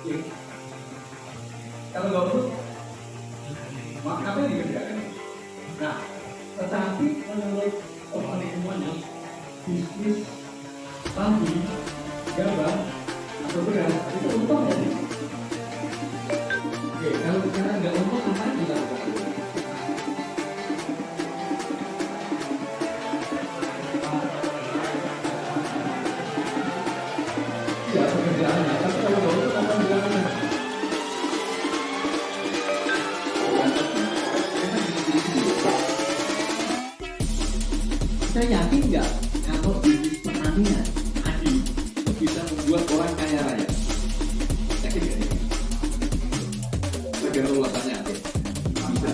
Kalau nggak untuk, makanya dikerjakan. Nah, tetapi menurut teman-teman bisnis padi, gabah atau beras itu untung ya sih? Oke, kalau bicara nggak untung apa yang dilakukan? Ya pekerjaannya, tapi kalau nggak untung apa yang dilakukan? Saya yakin nggak kalau bisnis pertanian tadi bisa membuat orang kaya raya? Yakin nggak ini? Bagaimana ulasannya? Bisa.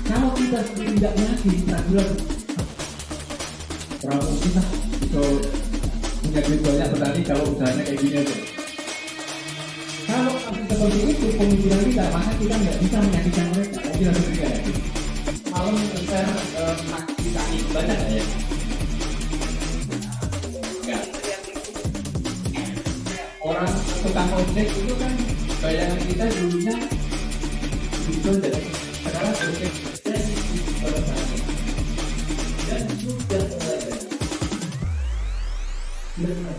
Kalau kita setidaknya di bulan berapa mungkin lah bisa punya duit banyak petani kalau usahanya kayak gini aja. Kalau seperti itu pemikiran kita, maka kita nggak bisa menyakitkan mereka. Kita sendiri nggak yakin. Malam saya kita banyak ya. Enggak. Orang tukang ojek itu kan bayangan kita dulunya itu aja. Sekarang ojek jadi dan sudah mulai.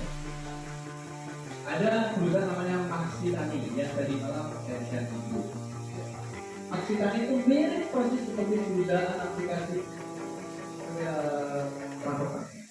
Ada perusahaan namanya Maksi Tani yang tadi malam saya share itu. Maksi Tani itu mirip persis seperti perusahaan aplikasi transportasi.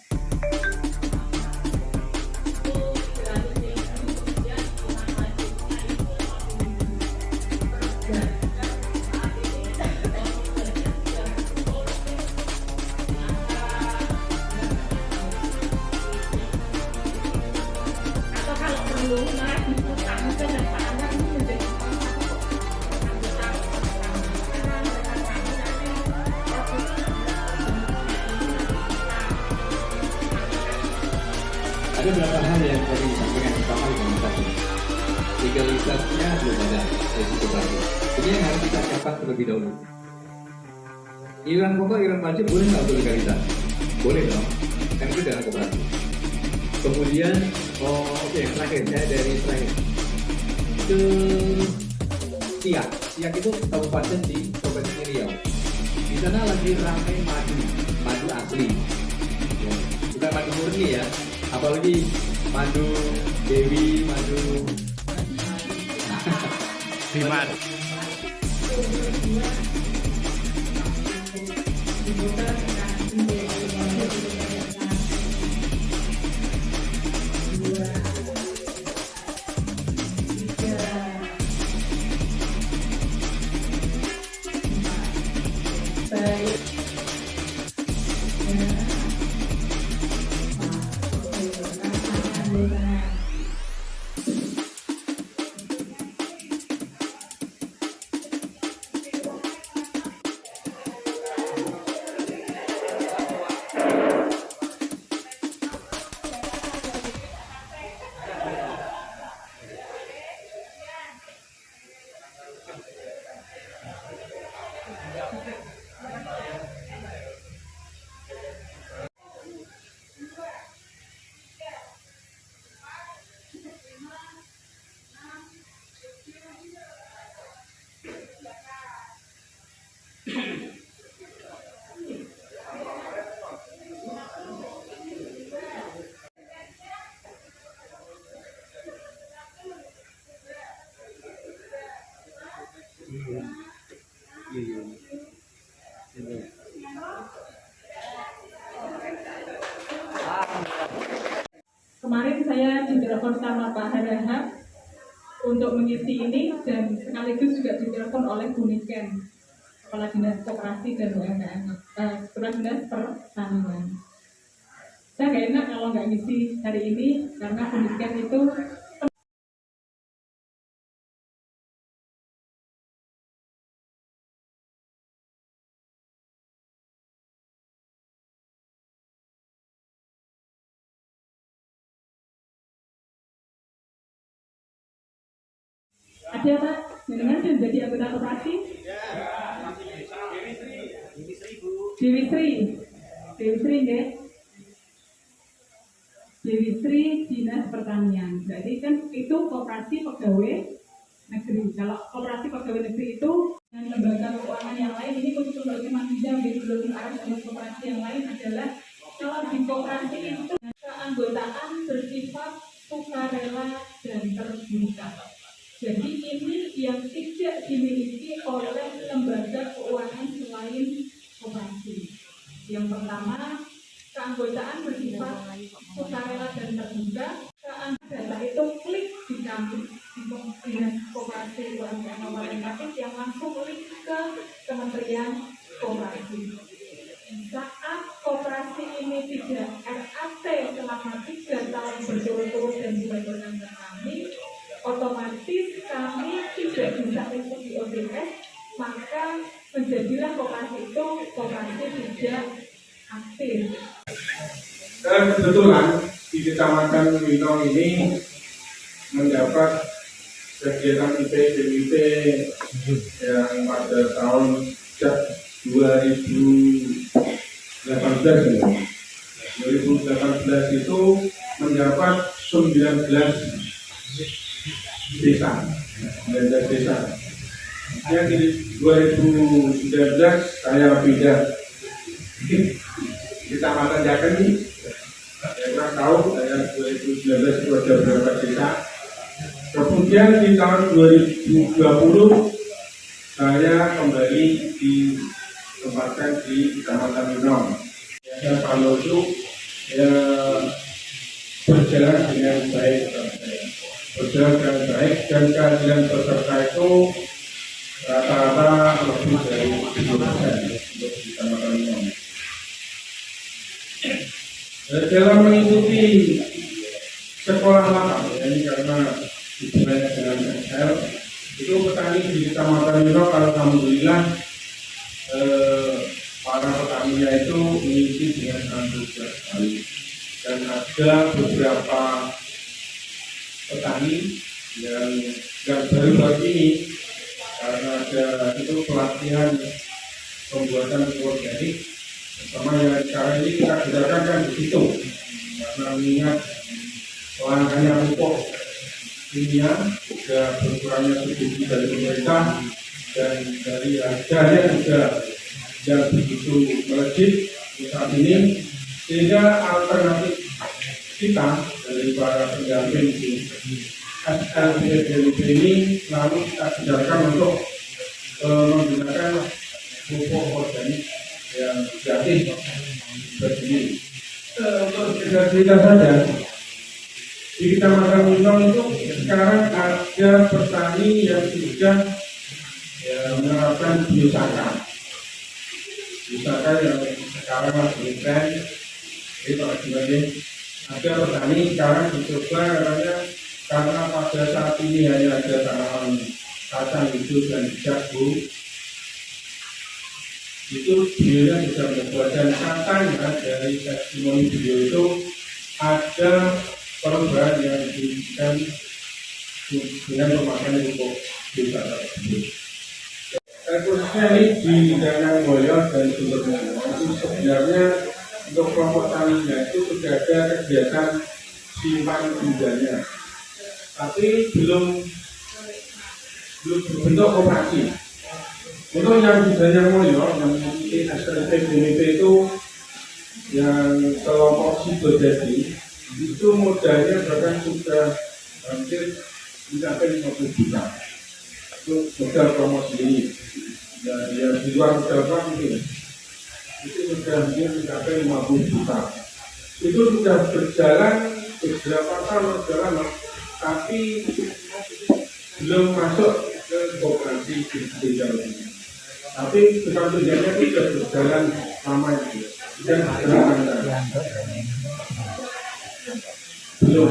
Ada beberapa hal yang tadi disampaikan pertama legalisasi. Legalitasnya belum ada dari koperasi. Ini yang harus kita catat terlebih dahulu. Iuran pokok, iuran wajib boleh nggak untuk legalitas? Boleh dong, kan itu dana koperasi. Kemudian, yang terakhir, saya dari terakhir itu Siak. Siak itu kabupaten di Provinsi Riau. Di sana lagi ramai madu asli. Ya, bukan madu murni ya. Apalagi madu Dewi, madu Diman. Kemarin saya ditelepon sama Pak Harahap untuk mengisi ini dan sekaligus juga ditelepon oleh Buniken, Kepala Dinas Koperasi dan UMKM, Kepala Dinas Pertanian. Saya nggak enak kalau nggak ngisi hari ini karena Buniken itu ada Pak, dengan menjadi anggota koperasi? Dewi Sri, nggih. Dewi Sri Dinas Pertanian. Jadi kan itu koperasi pegawai negeri. Kalau koperasi pegawai negeri itu dengan lembaga keuangan yang lain, ini khusus untuk Mas Hijam, belum arah sama koperasi yang lain adalah kalau di koperasi itu keanggotaan bersifat sukarela dan terbuka. Jadi ini yang tidak dimiliki oleh lembaga keuangan selain koperasi. Yang pertama, keanggotaan bersifat sukarela dan terbuka. Data itu klik di kampus dinas koperasi UMKM Kabupaten Klaten yang langsung klik ke Kementerian Koperasi. Saat koperasi ini tidak RAT selama 3 tahun berturut-turut dan dilaporkan ke kami, otomatis kami tidak bisa ikut di ODS, maka menjadilah koperasi itu koperasi tidak aktif. Kebetulan di Kecamatan Winong ini mendapat kegiatan IP yang pada tahun 2018 itu mendapat 19 desa. Yang di 2019 saya pindah di Kecamatan Jaken ini. Saya kurang tahu, saya 2019 itu ada beberapa desa. Kemudian di tahun 2020 saya kembali ditempatkan di Kecamatan Winong. Dan kalau itu berjalan dengan baik, dan kehadiran peserta itu rata-rata lebih dari 10% untuk di Kecamatan Winong. Dalam mengikuti sekolah lapang, ini karena hubungannya dengan SL, itu petani di Kecamatan Winong alhamdulillah para petaninya itu mengikuti dengan antusias sekali. Dan ada beberapa petani yang baru ini karena ada itu pelatihan pembuatan pupuk organik sama yang sekarang ini kita gunakan kan di situ karena mengingat langkahnya pupuk kimia sudah berkurangnya subsidi dari pemerintah dan dari harganya juga yang begitu melejit saat ini, sehingga alternatif kita dari para pendamping di SLBDWP ini lalu kita gunakan untuk menggunakan pupuk organik yang gratis berdiri. Untuk cerita saja, di Kecamatan Winong itu sekarang ada petani yang sudah menerapkan biosaka. Biosaka yang sekarang lagi tren, itu ada petani sekarang dicoba karena pada saat ini hanya ada tanaman kacang hijau dan jagung. Itu beliaunya sudah membuat, dan katanya dari testimoni beliau itu ada perubahan yang diberikan dengan pemakaian pupuk biosaka tersebut. Khususnya ini di Dananggoyo dan Sumbermoyo itu sebenarnya untuk kelompok taninya itu sudah ada kegiatan simpan bidanya, tapi belum berbentuk koperasi. Untuk yang di Dananggoyo yang mengikuti SLBDWP itu yang kelompok Sidodadi itu modalnya bahkan sudah hampir mencapai 50 juta. Itu modal promosi ini. Dan yang di luar modal mungkin itu sudah hampir mencapai 50 juta. Itu sudah berjalan beberapa tahun berjalan, tapi belum masuk ke koperasi di dalamnya. Tapi tukang tunjangnya tidak berjalan lama itu dan berjalan belum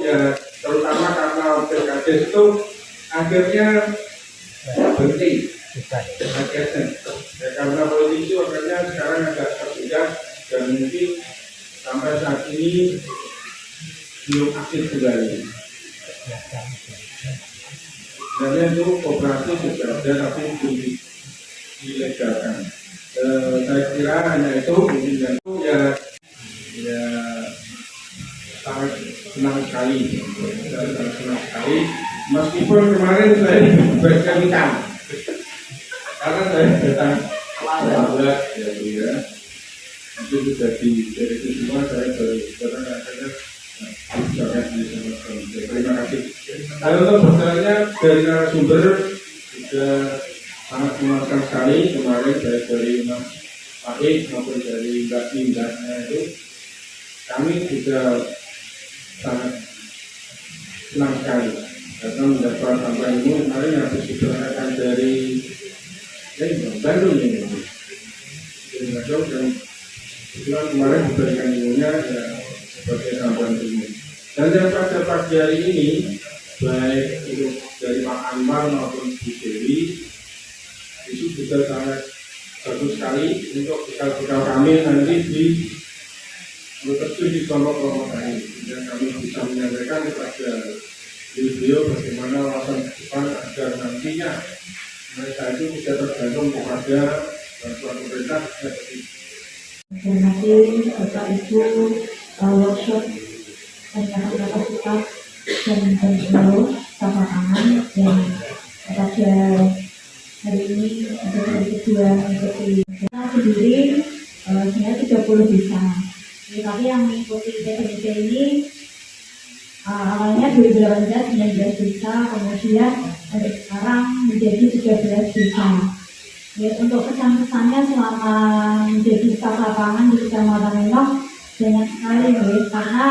ya, terutama karena PKS itu akhirnya berhenti ya, karena politisi akhirnya sekarang agak berbeda dan mungkin sampai saat ini belum aktif kembali. Dan itu koperasi sudah ada tapi belum dilegalkan. Saya kira hanya itu mungkin dan itu ya sangat senang sekali, saya sangat senang sekali. Meskipun kemarin saya diberikan ikan, karena saya datang lambat ya, itu sudah dari itu semua saya baru datang akhirnya terima kasih. Kalau untuk bertanya dari narasumber sudah sangat memuaskan sekali kemarin baik dari Mas Fahid maupun dari Mbak Indahnya itu kami juga sangat senang sekali karena mendapat tambahan ilmu kemarin yang disampaikan dari Bandung ini dari Bandung dan kemarin diberikan ilmunya ya, sebagai tambahan ilmu. Dan yang pada pagi hari ini baik itu dari Pak Anwar maupun Bu Dewi itu juga sangat bagus sekali untuk bekal-bekal kami nanti di terjun di kelompok-kelompok lain dan kami bisa menyampaikan kepada beliau bagaimana wawasan depan agar nantinya mereka itu tidak tergantung kepada bantuan pemerintah seperti Terima kasih Bapak Ibu workshop peningkatan kapasitas dan kontrol sama pangan yang pada hari ini adalah hari kedua mengikuti. Saya sendiri sebenarnya 30 desa. Tapi yang mengikuti PPDB ini awalnya 2018 19 desa, kemudian sekarang menjadi 13 desa. Ya, untuk kesan-kesannya selama menjadi staf lapangan di Kecamatan Enok banyak sekali ya, karena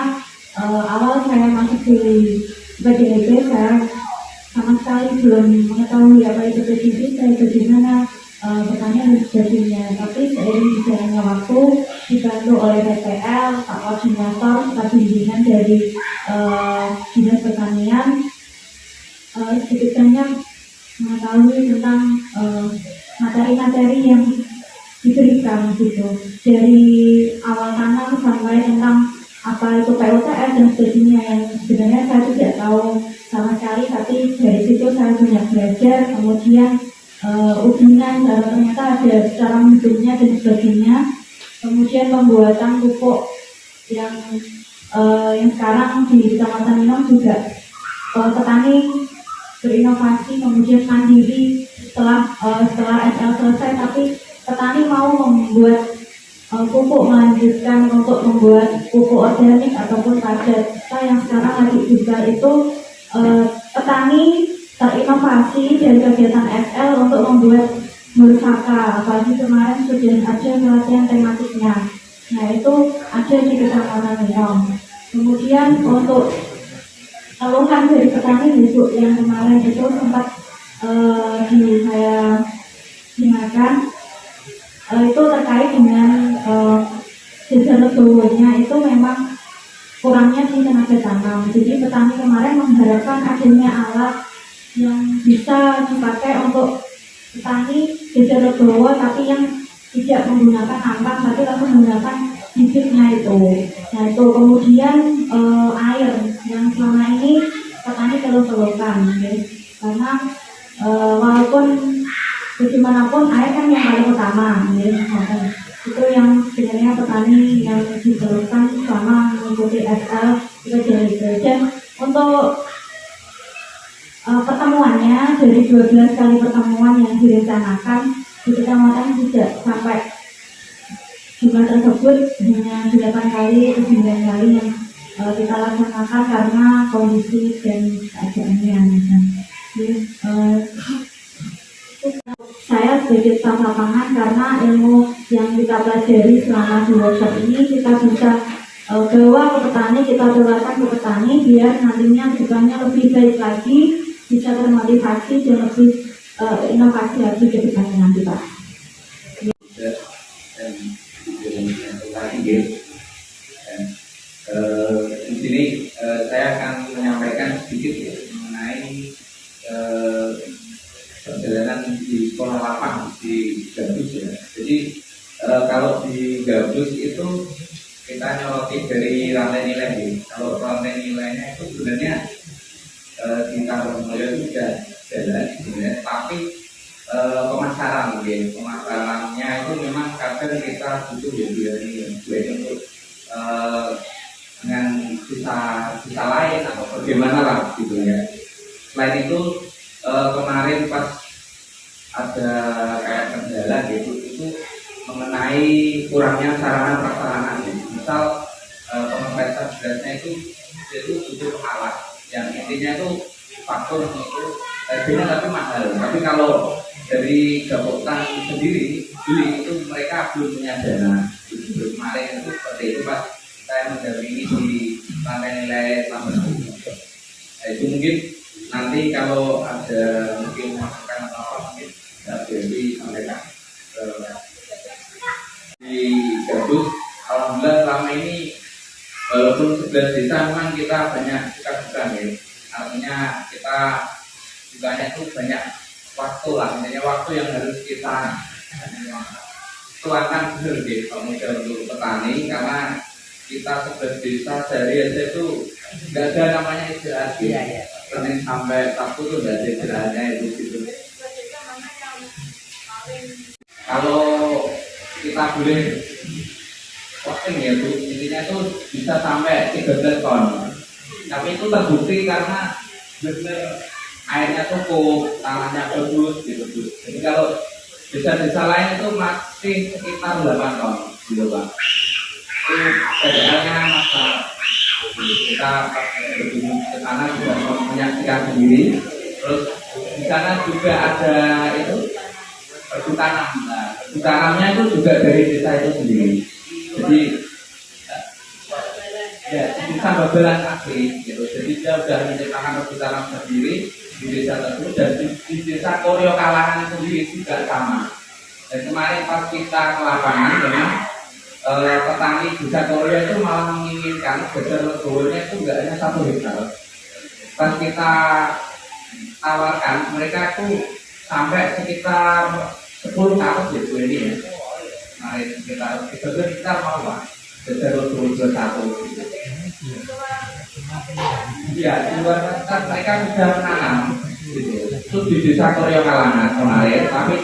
awal saya masuk di PDB saya sama sekali belum mengetahui apa itu PDB, saya bagaimana petani harus jadinya. Tapi seiring berjalannya waktu dibantu oleh PPL, Pak Koordinator, Pak Bimbingan dari Dinas Pertanian, sedikit banyak mengetahui tentang materi-materi yang diberikan gitu dari awal tanam sampai tentang apa itu PUTS dan sebagainya yang sebenarnya saya tidak tahu sama sekali, tapi dari situ saya banyak belajar, kemudian ujian ternyata ada cara menghidupnya dan sebagainya, kemudian pembuatan pupuk yang sekarang di Kecamatan Minong juga petani berinovasi kemudian mandiri setelah SL selesai, tapi petani mau membuat pupuk melanjutkan untuk membuat pupuk organik ataupun padat. Kita yang sekarang lagi juga itu petani terinovasi dari kegiatan SL untuk membuat Mursaka, apalagi kemarin sudah ada pelatihan tematiknya. Nah itu ada di Kecamatan Minong. Kemudian untuk keluhan dari petani besok yang kemarin itu sempat saya dengarkan itu terkait dengan jajar legowonya itu memang kurangnya di tenaga tanam. Jadi petani kemarin mengharapkan adanya alat yang bisa dipakai untuk petani jajar legowo tapi yang tidak menggunakan ampang tapi langsung menggunakan bibitnya itu. Nah itu kemudian air yang selama ini petani keluh-keluhkan, karena walaupun bagaimanapun air kan yang paling utama, itu yang sebenarnya petani yang dikeluhkan selama mengikuti SL kita jadi. Dan untuk pertemuannya dari 12 kali pertemuan yang direncanakan di Kecamatan tidak sampai jumlah tersebut, hanya 8 kali atau 9 kali yang kita laksanakan karena kondisi dan keadaannya. Saya sebagai staf lapangan karena ilmu yang kita pelajari selama di workshop ini kita bisa bawa ke petani, kita tularkan ke petani biar nantinya bukannya lebih baik lagi, bisa termotivasi dan lebih inovasi lagi ke depannya nanti Pak. Di sini saya akan menyampaikan sedikit ya, mengenai perjalanan di sekolah lapang di Gabus ya. Jadi kalau di Gabus itu kita nyorotin dari rantai nilai ya. Kalau rantai nilainya itu sebenarnya di tahun mulai itu sudah jalan sebenarnya, tapi pemasaran mungkin pemasarannya itu memang kadang kita butuh ya untuk dengan bisa lain atau bagaimana lah gitu ya. Selain itu kemarin pas ada kayak kendala gitu itu mengenai kurangnya sarana prasarana gitu. Misal pengepresan gasnya itu butuh alat yang intinya itu faktor itu harganya tapi mahal. Tapi kalau dari Gapoktan sendiri beli itu mereka belum punya dana. Belum kemarin itu seperti itu pas saya mendampingi di lantai nilai lambat. Nah, itu mungkin nanti kalau ada mungkin masukan atau apa mungkin jadi sampaikan di Gabus. Alhamdulillah selama ini walaupun 11 desa memang kita banyak suka-suka ya. Artinya kita juga itu banyak waktu lah, intinya waktu yang harus kita tuangkan benar deh kalau untuk petani, karena kita 11 desa dari aja itu nggak ada namanya istirahat ya. Senin sampai Sabtu tuh nggak ada istirahatnya itu gitu. Kalau kita boleh posting ya Bu, intinya itu bisa sampai 13 ton. Tapi itu terbukti karena benar airnya cukup, tanahnya bagus gitu Bu. Jadi kalau desa-desa lain itu masih sekitar 8 ton gitu Pak. Itu keadaannya masalah. Kita berkunjung ke sana juga menyaksikan sendiri. Terus di sana juga ada itu perhutanan. Nah, perhutanannya itu juga dari desa itu sendiri. Jadi ya bisa berbelan asli gitu. Jadi dia sudah menciptakan perhutanan sendiri di desa tersebut, dan di desa Koryo Kalangan sendiri juga sama. Dan kemarin pas kita ke lapangan dengan petani desa Koryo itu malah menginginkan besar legowonya itu enggak hanya 1 hektar. Pas kita tawarkan mereka itu sampai sekitar 10 karus ya Bu ini ya. Kemarin kita mau Pak besar legowo 21 gitu. Iya, di luar kan mereka sudah menanam gitu. Itu di desa Koryo Kalangan kemarin, tapi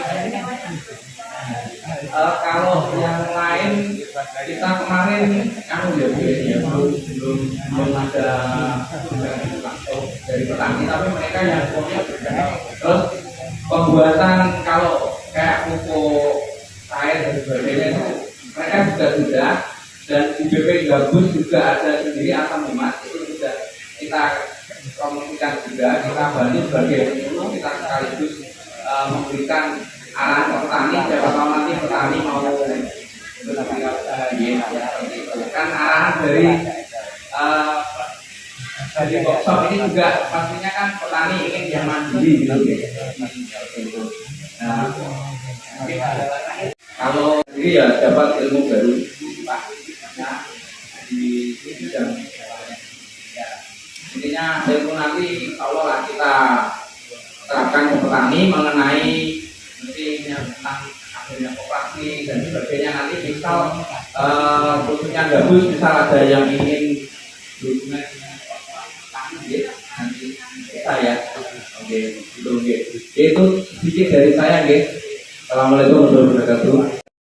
kalau yang lain kita kemarin kamu ya belum ada langsung dari petani, tapi mereka yang punya terus pembuatan kalau kayak pupuk air dan sebagainya itu mereka juga sudah, dan di BP Gabus juga ada sendiri asam lemak itu sudah kita promosikan juga, kita bantu sebagai penyuluh, kita sekaligus memberikan arahan ke petani, siapa tahu nanti petani mau kan arahan dari workshop ini juga pastinya kan petani ingin yang mandiri gitu. Nah, kalau ini ya dapat ilmu baru Pak di bidang ya. Intinya ilmu nanti kalau lah kita terapkan ke petani mengenai tentang adanya koperasi dan sebagainya. Nanti misal khususnya Gabus, misal ada yang ingin nanti bisa ya. Oke, itu sedikit dari saya, guys. Assalamualaikum warahmatullahi wabarakatuh.